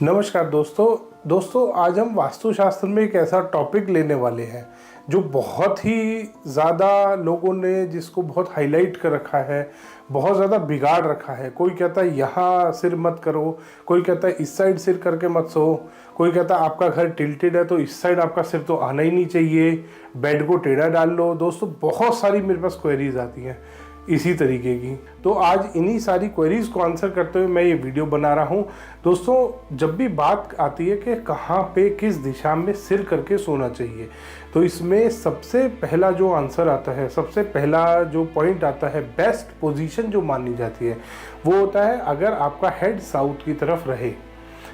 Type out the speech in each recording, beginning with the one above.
नमस्कार दोस्तों आज हम वास्तुशास्त्र में एक ऐसा टॉपिक लेने वाले हैं जो बहुत ही ज़्यादा लोगों ने जिसको बहुत हाईलाइट कर रखा है, बहुत ज़्यादा बिगाड़ रखा है। कोई कहता है यहाँ सिर मत करो, कोई कहता है इस साइड सिर करके मत सो, कोई कहता है आपका घर टिल्टेड है तो इस साइड आपका सिर तो आना ही नहीं चाहिए, बेड को टेढ़ा डाल लो। दोस्तों बहुत सारी मेरे पास क्वेरीज आती हैं इसी तरीके की, तो आज इन्हीं सारी क्वेरीज को आंसर करते हुए मैं ये वीडियो बना रहा हूँ। दोस्तों जब भी बात आती है कि कहाँ पे किस दिशा में सिर करके सोना चाहिए, तो इसमें सबसे पहला जो आंसर आता है, सबसे पहला जो पॉइंट आता है, बेस्ट पोजीशन जो मानी जाती है वो होता है अगर आपका हेड साउथ की तरफ रहे।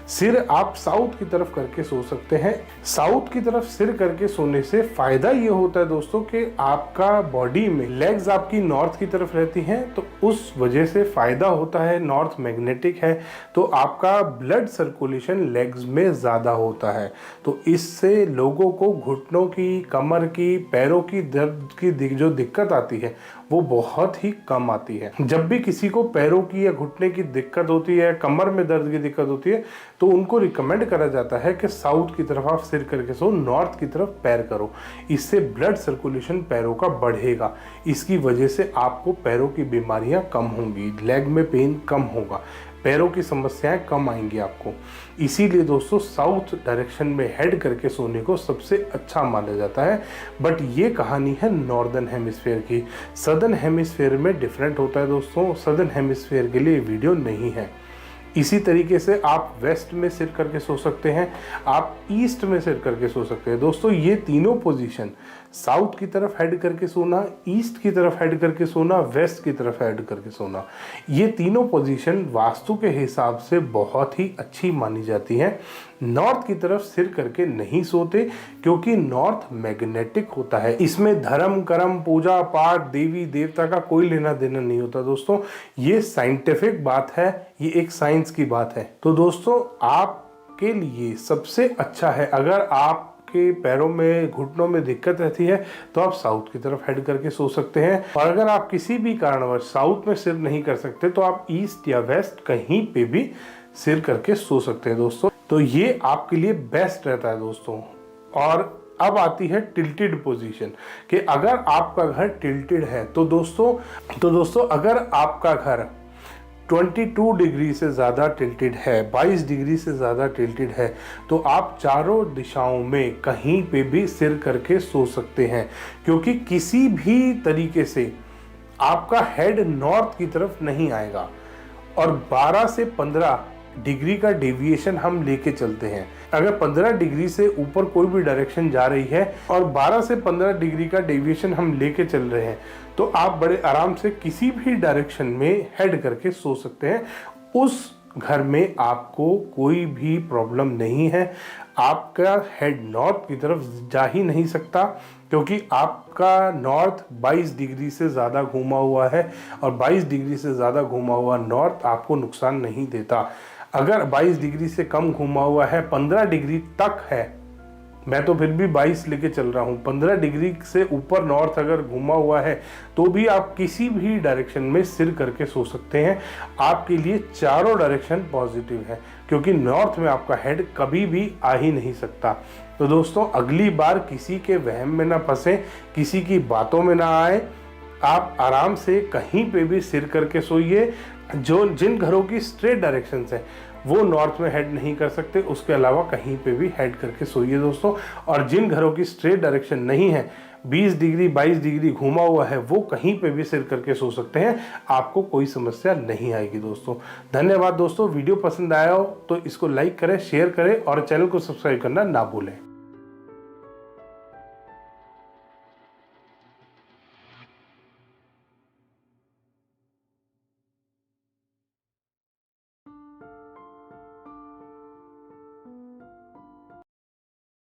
सिर आप साउथ की तरफ करके सो सकते हैं। साउथ की तरफ सिर करके सोने से फायदा ये होता है दोस्तों कि आपका बॉडी में लेग्स आपकी नॉर्थ की तरफ रहती हैं, तो उस वजह से फायदा होता है। नॉर्थ मैग्नेटिक है तो आपका ब्लड सर्कुलेशन लेग्स में ज़्यादा होता है, तो इससे लोगों को घुटनों की, कमर की, पैरों की दर्द की जो दिक्कत आती है वो बहुत ही कम आती है। जब भी किसी को पैरों की या घुटने की दिक्कत होती है, कमर में दर्द की दिक्कत होती है, तो उनको रिकमेंड करा जाता है कि साउथ की तरफ आप सिर करके सो, नॉर्थ की तरफ पैर करो। इससे ब्लड सर्कुलेशन पैरों का बढ़ेगा, इसकी वजह से आपको पैरों की बीमारियां कम होंगी, लेग में पेन कम होगा, पैरों की समस्याएं कम आएंगी आपको। इसीलिए दोस्तों साउथ डायरेक्शन में हेड करके सोने को सबसे अच्छा माना जाता है। बट ये कहानी है नॉर्दर्न हेमिस्फीयर की। सदर्न हेमिस्फीयर में डिफरेंट होता है दोस्तों, सदर्न हेमिस्फीयर के लिए वीडियो नहीं है। इसी तरीके से आप वेस्ट में सिर करके सो सकते हैं, आप ईस्ट में सिर करके सो सकते हैं। दोस्तों ये तीनों पोजीशन, साउथ की तरफ हेड करके सोना, ईस्ट की तरफ हेड करके सोना, वेस्ट की तरफ हेड करके सोना, ये तीनों पोजीशन वास्तु के हिसाब से बहुत ही अच्छी मानी जाती हैं। नॉर्थ की तरफ सिर करके नहीं सोते क्योंकि नॉर्थ मैग्नेटिक होता है, इसमें धर्म कर्म पूजा पाठ देवी देवता का कोई लेना देना नहीं होता। दोस्तों ये साइंटिफिक बात है, ये एक साइंस की बात है। तो दोस्तों आपके लिए सबसे अच्छा है, अगर आप के पैरों में घुटनों में दिक्कत रहती है तो आप साउथ की तरफ हेड करके सो सकते हैं, और अगर आप किसी भी कारणवश साउथ में सिर नहीं कर सकते तो आप ईस्ट या वेस्ट कहीं पे भी सिर करके सो सकते हैं दोस्तों। तो ये आपके लिए बेस्ट रहता है दोस्तों। और अब आती है टिल्टेड पोजीशन, कि अगर आपका घर टिल्टेड है तो दोस्तों अगर आपका घर 22 डिग्री से ज़्यादा टिल्टेड है, 22 डिग्री से ज़्यादा टिल्टेड है, तो आप चारों दिशाओं में कहीं पे भी सिर करके सो सकते हैं, क्योंकि किसी भी तरीके से आपका हेड नॉर्थ की तरफ नहीं आएगा। और 12 से 15 डिग्री का डेविएशन हम लेके चलते हैं। अगर 15 डिग्री से ऊपर कोई भी डायरेक्शन जा रही है और 12 से 15 डिग्री का डेविएशन हम लेके चल रहे हैं, तो आप बड़े आराम से किसी भी डायरेक्शन में हेड करके सो सकते हैं। उस घर में आपको कोई भी प्रॉब्लम नहीं है। आपका हेड नॉर्थ की तरफ जा ही नहीं सकता, क्योंकि आपका नॉर्थ 22 डिग्री से ज़्यादा घूमा हुआ है, और 22 डिग्री से ज़्यादा घूमा हुआ नॉर्थ आपको नुकसान नहीं देता। अगर 22 डिग्री से कम घूमा हुआ है, 15 डिग्री तक है, मैं तो फिर भी 22 लेके चल रहा हूँ, 15 डिग्री से ऊपर नॉर्थ अगर घूमा हुआ है तो भी आप किसी भी डायरेक्शन में सिर करके सो सकते हैं। आपके लिए चारों डायरेक्शन पॉजिटिव है, क्योंकि नॉर्थ में आपका हेड कभी भी आ ही नहीं सकता। तो दोस्तों अगली बार किसी के वहम में ना फंसे, किसी की बातों में ना आए, आप आराम से कहीं पे भी सिर करके सोइए। जिन घरों की स्ट्रेट डायरेक्शन है वो नॉर्थ में हेड नहीं कर सकते, उसके अलावा कहीं पे भी हेड करके सोइए दोस्तों। और जिन घरों की स्ट्रेट डायरेक्शन नहीं है, 20 डिग्री 22 डिग्री घूमा हुआ है, वो कहीं पे भी सिर करके सो सकते हैं, आपको कोई समस्या नहीं आएगी दोस्तों। धन्यवाद दोस्तों। वीडियो पसंद आया हो तो इसको लाइक करें, शेयर करें और चैनल को सब्सक्राइब करना ना भूलें।